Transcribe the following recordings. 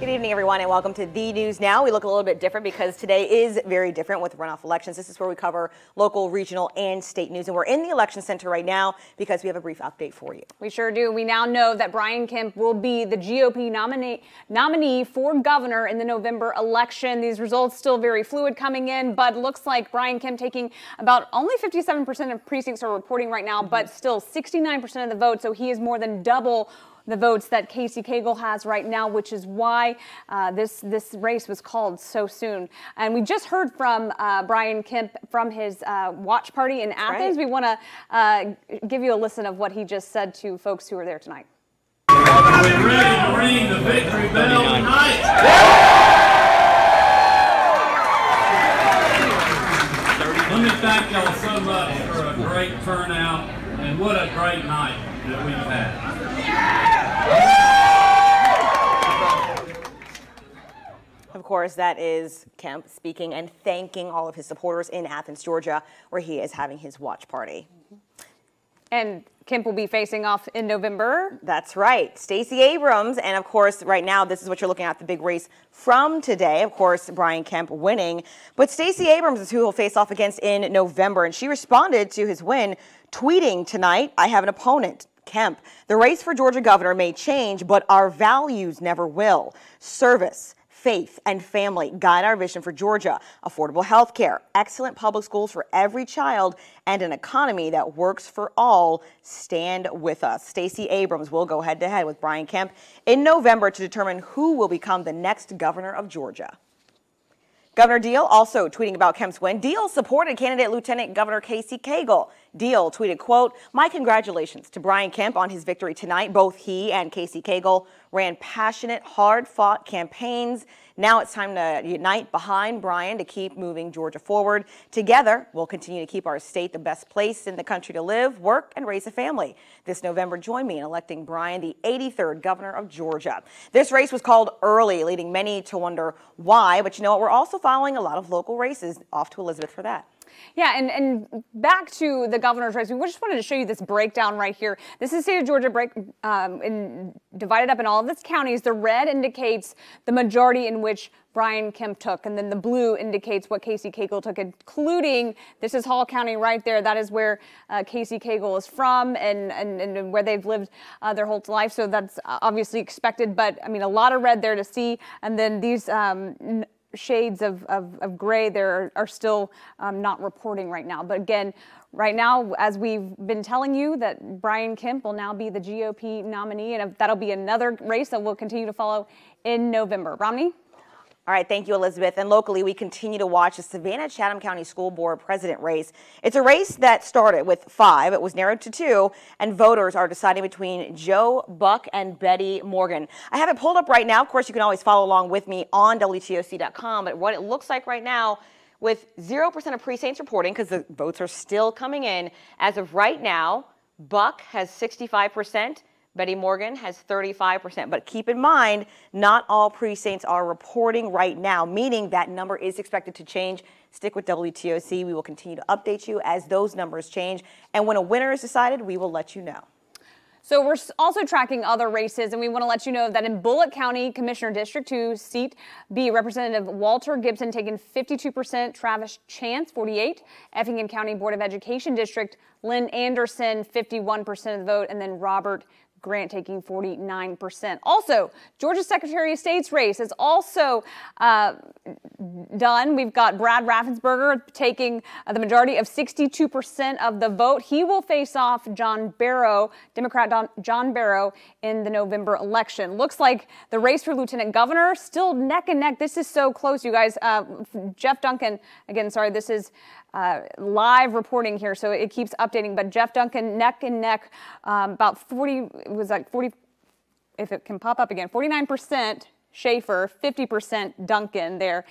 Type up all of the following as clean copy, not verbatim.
Good evening, everyone, and welcome to The News Now. We look a little bit different because today is very different with runoff elections. This is where we cover local, regional, and state news. And we're in the election center right now because we have a brief update for you. We sure do. We now know that Brian Kemp will be the GOP nominee for governor in the November election. These results still very fluid coming in, but looks like Brian Kemp taking about only 57% of precincts are reporting right now, but still 69% of the vote. So he is more than double the votes that Casey Cagle has right now, which is why this race was called so soon. And we just heard from Brian Kemp from his watch party in Athens. Right. We want to give you a listen of what he just said to folks who were there tonight. Are we ready to ring the victory bell tonight? Let me thank y'all so much for a great turnout, and what a great night that we've had. Of course, that is Kemp speaking and thanking all of his supporters in Athens, Georgia, where he is having his watch party. And Kemp will be facing off in November. That's right. Stacey Abrams. And of course, right now, this is what you're looking at, the big race from today. Of course, Brian Kemp winning. But Stacey Abrams is who he'll face off against in November. And she responded to his win, tweeting tonight, "I have an opponent, Kemp. The race for Georgia governor may change, but our values never will. Service, faith, and family guide our vision for Georgia. Affordable health care, excellent public schools for every child, and an economy that works for all stand with us." Stacey Abrams will go head-to-head with Brian Kemp in November to determine who will become the next governor of Georgia. Governor Deal also tweeting about Kemp's win. Deal supported candidate Lieutenant Governor Casey Cagle. Deal tweeted, quote, "My congratulations to Brian Kemp on his victory tonight. Both he and Casey Cagle ran passionate, hard-fought campaigns. Now it's time to unite behind Brian to keep moving Georgia forward. Together, we'll continue to keep our state the best place in the country to live, work, and raise a family. This November, join me in electing Brian the 83rd governor of Georgia." This race was called early, leading many to wonder why. But you know what? We're also following a lot of local races. Off to Elizabeth for that. Yeah, and back to the governor's race, we just wanted to show you this breakdown right here. This is state of Georgia divided up in all of its counties. The red indicates the majority in which Brian Kemp took, and then the blue indicates what Casey Cagle took, including, this is Hall County right there. That is where Casey Cagle is from and where they've lived their whole life. So that's obviously expected, but I mean, a lot of red there to see. And then these shades of gray there are still not reporting right now. But again, right now, as we've been telling you, that Brian Kemp will now be the GOP nominee, and that'll be another race that we'll continue to follow in November. Romney? All right, thank you, Elizabeth. And locally, we continue to watch the Savannah-Chatham County School Board president race. It's a race that started with 5. It was narrowed to 2, and voters are deciding between Joe Buck and Betty Morgan. I have it pulled up right now. Of course, you can always follow along with me on WTOC.com. But what it looks like right now, with 0% of precincts reporting, because the votes are still coming in, as of right now, Buck has 65%. Betty Morgan has 35%. But keep in mind, not all precincts are reporting right now, meaning that number is expected to change. Stick with WTOC. We will continue to update you as those numbers change. And when a winner is decided, we will let you know. So we're also tracking other races, and we want to let you know that in Bullitt County Commissioner District 2, Seat B, Representative Walter Gibson taking 52%, Travis Chance 48%, Effingham County Board of Education District, Lynn Anderson 51% of the vote, and then Robert Grant taking 49%. Also, Georgia Secretary of State's race is also done. We've got Brad Raffensperger taking the majority of 62% of the vote. He will face off John Barrow, Democrat John Barrow, in the November election. Looks like the race for Lieutenant Governor still neck and neck. This is so close, you guys. Jeff Duncan, again, sorry, this is live reporting here, so it keeps updating. But Jeff Duncan neck and neck, about 40, it was like 40, if it can pop up again, 49% Schaefer, 50% Duncan there.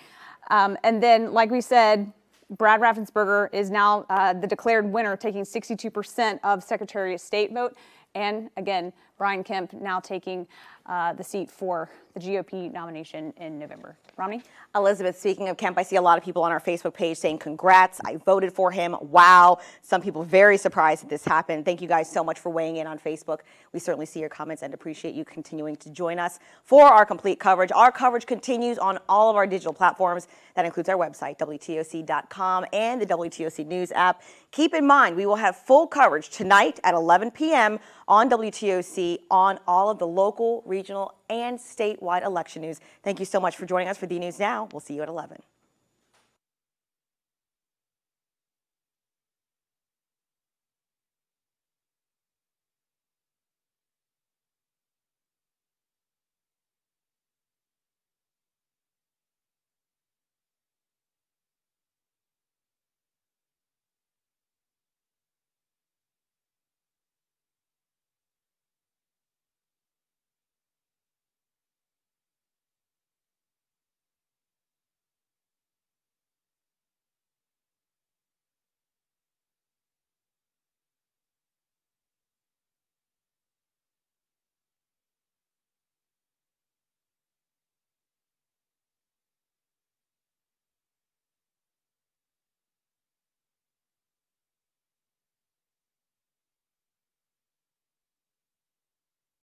And then, like we said, Brad Raffensperger is now the declared winner, taking 62% of Secretary of State vote. And again, Brian Kemp now taking the seat for the GOP nomination in November. Romney? Elizabeth, speaking of Kemp, I see a lot of people on our Facebook page saying congrats. I voted for him. Wow. Some people very surprised that this happened. Thank you guys so much for weighing in on Facebook. We certainly see your comments and appreciate you continuing to join us for our complete coverage. Our coverage continues on all of our digital platforms. That includes our website, WTOC.com, and the WTOC News app. Keep in mind, we will have full coverage tonight at 11 p.m. on WTOC on all of the local, regional, and statewide election news. Thank you so much for joining us for DNews Now. We'll see you at 11.